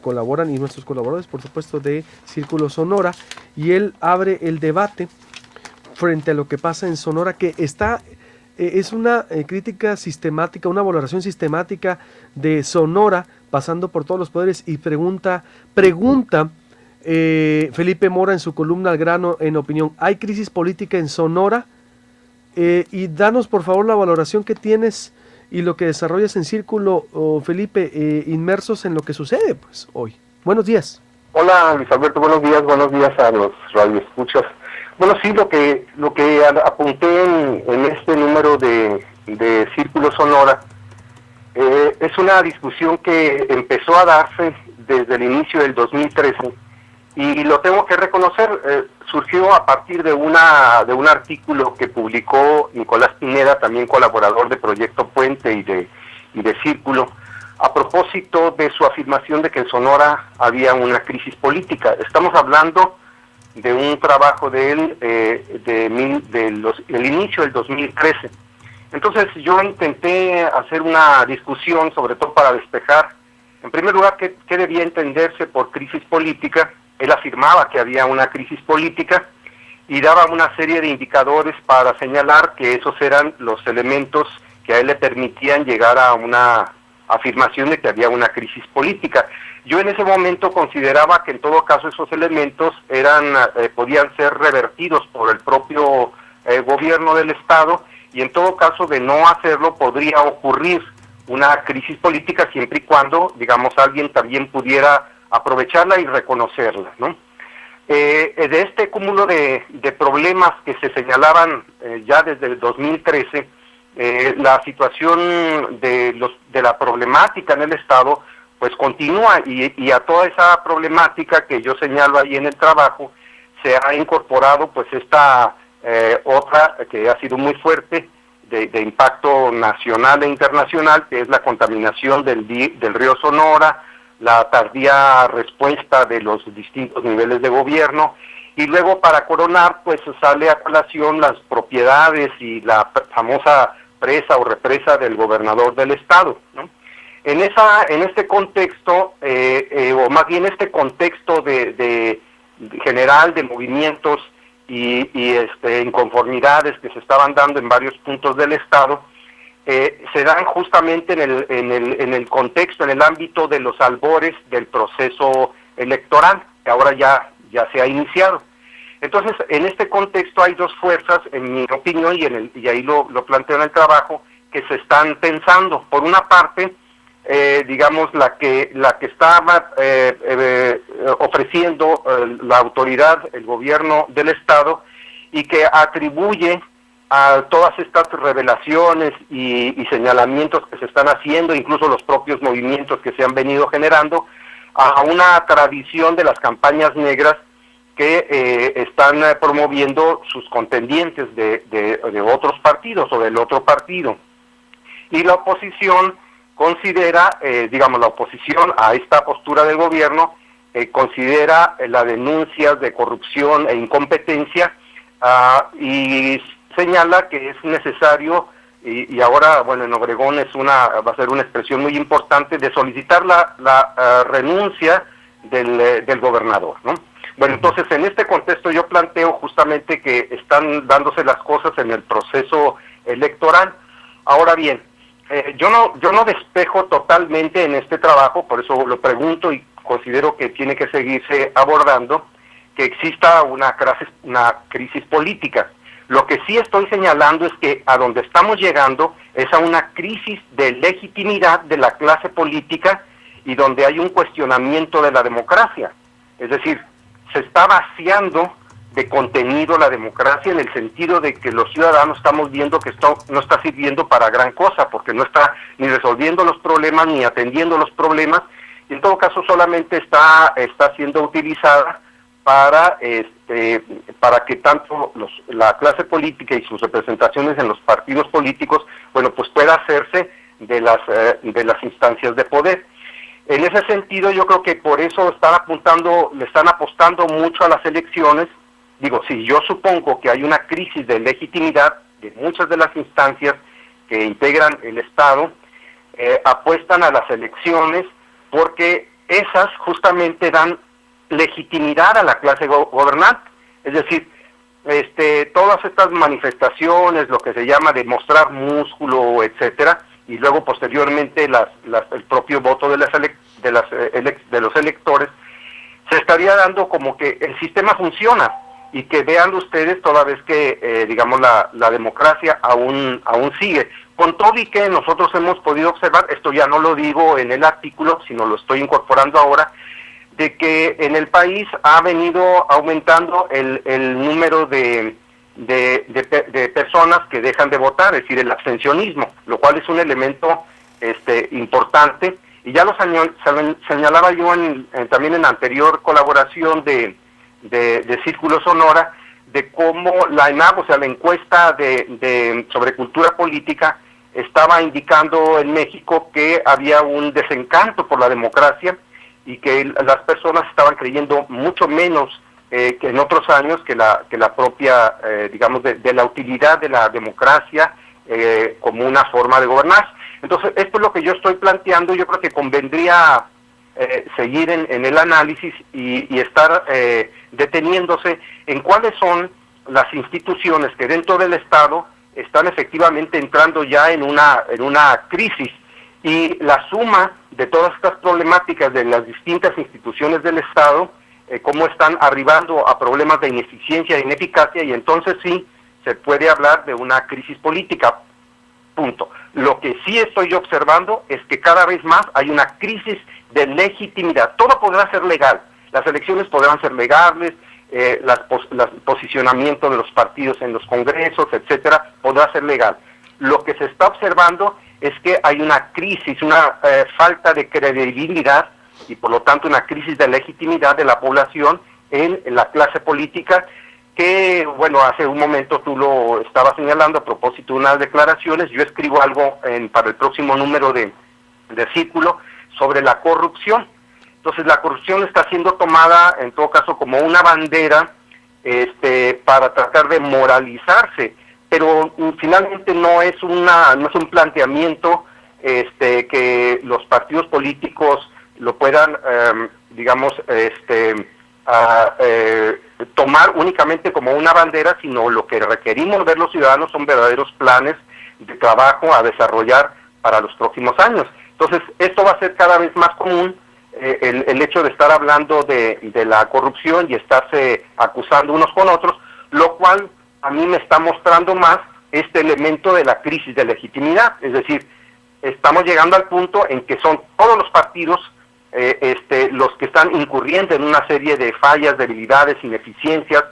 colaboran y nuestros colaboradores, por supuesto, de Círculo Sonora, y él abre el debate frente a lo que pasa en Sonora, que es una crítica sistemática, una valoración sistemática de Sonora, pasando por todos los poderes, y pregunta Felipe Mora en su columna Al Grano en Opinión, ¿hay crisis política en Sonora? Y danos por favor la valoración que tienes y lo que desarrollas en Círculo, Felipe, inmersos en lo que sucede pues hoy. Buenos días. Hola Luis Alberto, buenos días a los radioescuchas. Bueno, sí, lo que apunté en este número de Círculo Sonora es una discusión que empezó a darse desde el inicio del 2013 y lo tengo que reconocer, surgió a partir de un artículo que publicó Nicolás Pineda, también colaborador de Proyecto Puente y de Círculo, a propósito de su afirmación de que en Sonora había una crisis política. Estamos hablando de un trabajo de él del inicio del 2013. Entonces yo intenté hacer una discusión, sobre todo para despejar, en primer lugar, qué debía entenderse por crisis política. Él afirmaba que había una crisis política y daba una serie de indicadores para señalar que esos eran los elementos que a él le permitían llegar a una afirmación de que había una crisis política. Yo en ese momento consideraba que en todo caso esos elementos podían ser revertidos por el propio gobierno del Estado, y en todo caso de no hacerlo podría ocurrir una crisis política siempre y cuando, digamos, alguien también pudiera aprovecharla y reconocerla, ¿no? De este cúmulo de problemas que se señalaban ya desde el 2013, la situación de la problemática en el Estado pues continúa, y a toda esa problemática que yo señalo ahí en el trabajo se ha incorporado pues esta otra que ha sido muy fuerte de impacto nacional e internacional, que es la contaminación del río Sonora, la tardía respuesta de los distintos niveles de gobierno, y luego para coronar pues sale a colación las propiedades y la famosa presa o represa del gobernador del estado, ¿no? En este contexto, o más bien este contexto de general de movimientos y inconformidades que se estaban dando en varios puntos del estado, se dan justamente en el contexto, en el ámbito de los albores del proceso electoral, que ahora ya se ha iniciado. Entonces, en este contexto hay dos fuerzas, en mi opinión, y ahí lo planteo en el trabajo, que se están pensando. Por una parte, digamos, la que está ofreciendo la autoridad, el gobierno del Estado, y que atribuye a todas estas revelaciones y señalamientos que se están haciendo, incluso los propios movimientos que se han venido generando, a una tradición de las campañas negras que están promoviendo sus contendientes de otros partidos o del otro partido. Y la oposición considera, la oposición a esta postura del gobierno, considera las denuncias de corrupción e incompetencia, y señala que es necesario, y ahora, bueno, en Obregón va a ser una expresión muy importante, de solicitar la renuncia del gobernador, ¿no? Bueno, entonces en este contexto yo planteo justamente que están dándose las cosas en el proceso electoral. Ahora bien, yo no despejo totalmente en este trabajo, por eso lo pregunto y considero que tiene que seguirse abordando, que exista una crisis política. Lo que sí estoy señalando es que a donde estamos llegando es a una crisis de legitimidad de la clase política, y donde hay un cuestionamiento de la democracia. Es decir, se está vaciando de contenido la democracia, en el sentido de que los ciudadanos estamos viendo que esto no está sirviendo para gran cosa, porque no está ni resolviendo los problemas ni atendiendo los problemas, y en todo caso solamente está siendo utilizada para que tanto la clase política y sus representaciones en los partidos políticos, bueno, pues pueda hacerse de las instancias de poder. En ese sentido, yo creo que por eso le están apostando mucho a las elecciones. Digo, si yo supongo que hay una crisis de legitimidad de muchas de las instancias que integran el Estado, apuestan a las elecciones porque esas justamente dan legitimidad a la clase gobernante. Es decir, todas estas manifestaciones, lo que se llama de mostrar músculo, etcétera, y luego posteriormente el propio voto de los electores, se estaría dando como que el sistema funciona, y que vean ustedes toda vez que, digamos, la democracia aún sigue. Con todo y que nosotros hemos podido observar, esto ya no lo digo en el artículo, sino lo estoy incorporando ahora, de que en el país ha venido aumentando el número de personas que dejan de votar, es decir, el abstencionismo, lo cual es un elemento importante, y ya lo señalaba yo también en la anterior colaboración de Círculo Sonora, de cómo la ENAP, o sea, la encuesta sobre cultura política, estaba indicando en México que había un desencanto por la democracia, y que las personas estaban creyendo mucho menos que en otros años que la propia, digamos, de la utilidad de la democracia como una forma de gobernar. Entonces, esto es lo que yo estoy planteando. Yo creo que convendría seguir en el análisis y estar deteniéndose en cuáles son las instituciones que dentro del Estado están efectivamente entrando ya en una crisis, y la suma de todas estas problemáticas de las distintas instituciones del Estado, cómo están arribando a problemas de ineficiencia e ineficacia, y entonces sí se puede hablar de una crisis política, punto. Lo que sí estoy observando es que cada vez más hay una crisis de legitimidad. Todo podrá ser legal, las elecciones podrán ser legales, el posicionamiento de los partidos en los congresos, etcétera, podrá ser legal. Lo que se está observando es que hay una crisis, una falta de credibilidad, y por lo tanto una crisis de legitimidad de la población en la clase política, que, bueno, hace un momento tú lo estabas señalando a propósito de unas declaraciones. Yo escribo algo para el próximo número de Círculo sobre la corrupción. Entonces, la corrupción está siendo tomada, en todo caso, como una bandera para tratar de moralizarse, pero finalmente no es un planteamiento que los partidos políticos lo puedan, digamos, tomar únicamente como una bandera, sino lo que requerimos ver los ciudadanos son verdaderos planes de trabajo a desarrollar para los próximos años. Entonces, esto va a ser cada vez más común, el hecho de estar hablando de la corrupción y estarse acusando unos con otros, lo cual a mí me está mostrando más este elemento de la crisis de legitimidad. Es decir, estamos llegando al punto en que son todos los partidos los que están incurriendo en una serie de fallas, debilidades, ineficiencias,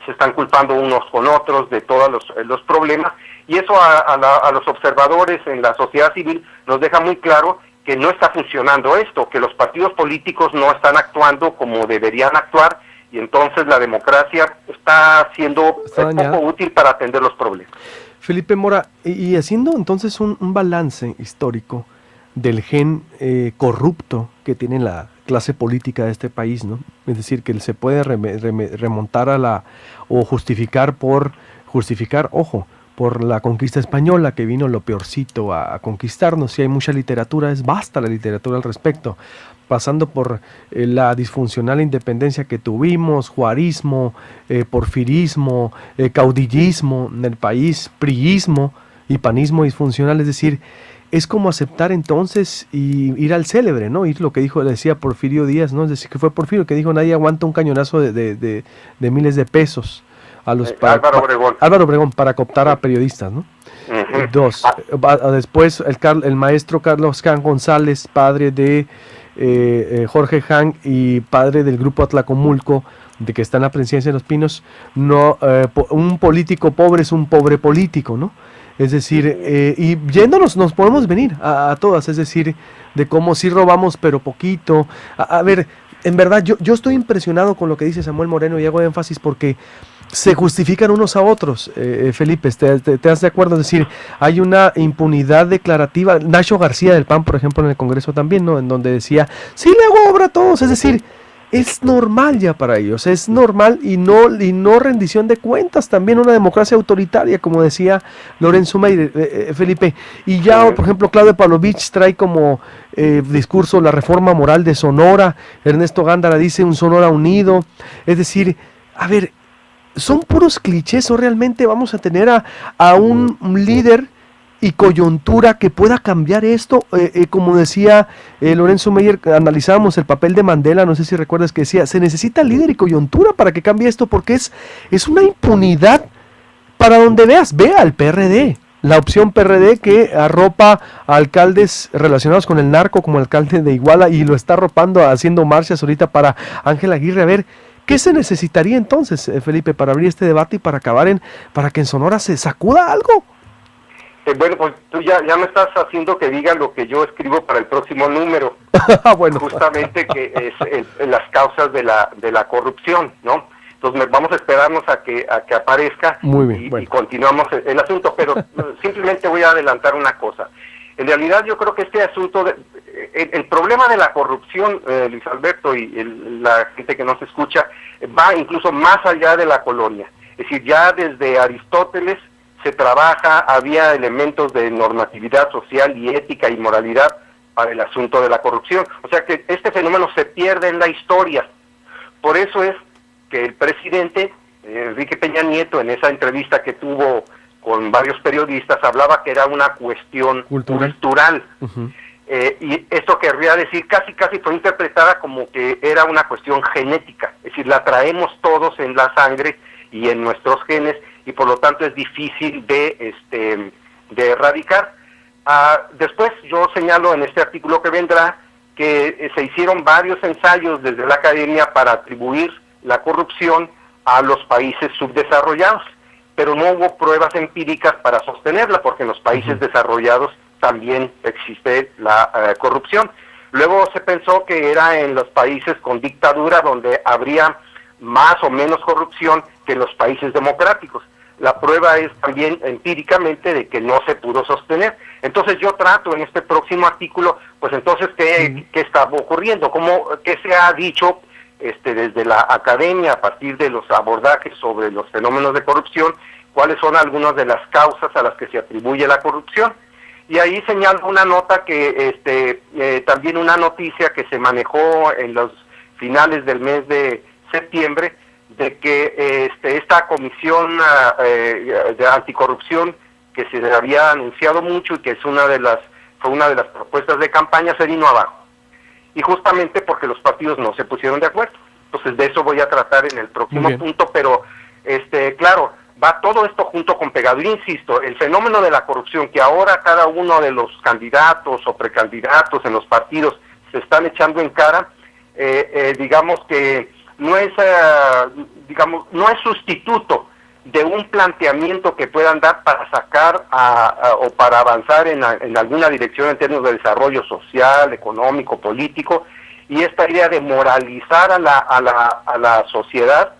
se están culpando unos con otros de todos los problemas, y eso a los observadores en la sociedad civil nos deja muy claro que no está funcionando esto, que los partidos políticos no están actuando como deberían actuar, y entonces la democracia está siendo poco útil para atender los problemas. Felipe Mora, y haciendo entonces un balance histórico del gen corrupto que tiene la clase política de este país, ¿no? Es decir, que se puede remontar o justificar, ojo, por la conquista española, que vino lo peorcito a conquistarnos. Si hay mucha literatura, es vasta la literatura al respecto, pasando por la disfuncional independencia que tuvimos, juarismo, porfirismo, caudillismo en el país, priismo y panismo disfuncional. Es decir, es como aceptar entonces y ir al célebre, ¿no? Ir lo que decía Porfirio Díaz, ¿no? Es decir, que fue Porfirio que dijo: nadie aguanta un cañonazo de miles de pesos a los Álvaro Obregón para cooptar a periodistas, ¿no? Uh-huh. Dos, después el maestro Carlos Jan González, padre de Jorge Hank y padre del grupo Atlacomulco, de que está en la presidencia de Los Pinos. No, un político pobre es un pobre político, ¿no? Es decir, y yéndonos, nos podemos venir a todas, es decir, de cómo sí robamos pero poquito. A ver, en verdad, yo estoy impresionado con lo que dice Samuel Moreno, y hago énfasis porque se justifican unos a otros, Felipe, ¿te has de acuerdo? Es decir, hay una impunidad declarativa. Nacho García del PAN, por ejemplo, en el Congreso también, ¿no? En donde decía: sí, le hago obra a todos. Es decir, es normal ya para ellos, es normal y no rendición de cuentas, también una democracia autoritaria, como decía Lorenzo Meyer, Felipe. Y ya, por ejemplo, Claudio Pavlovich trae como discurso la reforma moral de Sonora, Ernesto Gándara dice un Sonora unido, es decir, a ver, ¿son puros clichés o realmente vamos a tener a un líder y coyuntura que pueda cambiar esto? Como decía Lorenzo Meyer, analizábamos el papel de Mandela, no sé si recuerdas que decía, se necesita líder y coyuntura para que cambie esto, porque es una impunidad para donde veas, vea al PRD, la opción PRD que arropa a alcaldes relacionados con el narco, como el alcalde de Iguala, y lo está arropando haciendo marchas ahorita para Ángel Aguirre. A ver, ¿qué se necesitaría entonces, Felipe, para abrir este debate y para para que en Sonora se sacuda algo? Bueno, pues tú ya me estás haciendo que diga lo que yo escribo para el próximo número. Bueno. Justamente que es las causas de la corrupción, ¿no? Entonces vamos a esperarnos a que aparezca. Muy bien, bueno. Y continuamos el asunto, pero simplemente voy a adelantar una cosa. En realidad yo creo que este asunto, el problema de la corrupción, Luis Alberto y la gente que nos escucha, va incluso más allá de la colonia. Es decir, ya desde Aristóteles se trabaja, había elementos de normatividad social y ética y moralidad para el asunto de la corrupción. O sea que este fenómeno se pierde en la historia. Por eso es que el presidente Enrique Peña Nieto, en esa entrevista que tuvo con varios periodistas, hablaba que era una cuestión cultural. Uh-huh. Y esto querría decir, casi fue interpretada como que era una cuestión genética, es decir, la traemos todos en la sangre y en nuestros genes, y por lo tanto es difícil de erradicar. Después yo señalo en este artículo que vendrá que se hicieron varios ensayos desde la academia para atribuir la corrupción a los países subdesarrollados, pero no hubo pruebas empíricas para sostenerla, porque en los países desarrollados también existe la corrupción. Luego se pensó que era en los países con dictadura donde habría más o menos corrupción que en los países democráticos. La prueba es también empíricamente de que no se pudo sostener. Entonces yo trato en este próximo artículo, pues entonces, ¿qué está ocurriendo? ¿Qué se ha dicho desde la academia a partir de los abordajes sobre los fenómenos de corrupción? ¿Cuáles son algunas de las causas a las que se atribuye la corrupción? Y ahí señalo una nota que, también una noticia que se manejó en los finales del mes de septiembre, de que esta comisión de anticorrupción que se había anunciado mucho y que fue una de las propuestas de campaña, se vino abajo. Y justamente porque los partidos no se pusieron de acuerdo. Entonces de eso voy a tratar en el próximo punto, pero claro, va todo esto junto con pegado. Y insisto, el fenómeno de la corrupción que ahora cada uno de los candidatos o precandidatos en los partidos se están echando en cara, digamos que no es sustituto de un planteamiento que puedan dar para sacar o para avanzar en alguna dirección en términos de desarrollo social, económico, político. Y esta idea de moralizar a la sociedad,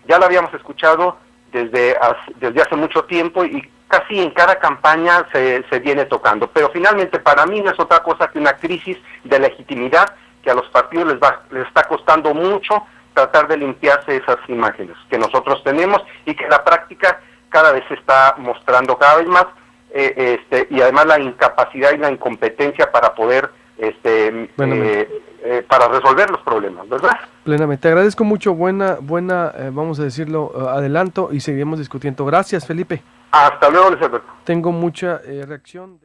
ya la habíamos escuchado desde hace mucho tiempo, y casi en cada campaña se viene tocando. Pero finalmente para mí no es otra cosa que una crisis de legitimidad que a los partidos les está costando mucho tratar de limpiarse esas imágenes que nosotros tenemos, y que la práctica cada vez se está mostrando cada vez más, y además la incapacidad y la incompetencia para poder para resolver los problemas, ¿verdad? Plenamente. Te agradezco mucho, buena vamos a decirlo, adelanto, y seguiremos discutiendo. Gracias, Felipe. Hasta luego, Luis Alberto. Tengo mucha reacción.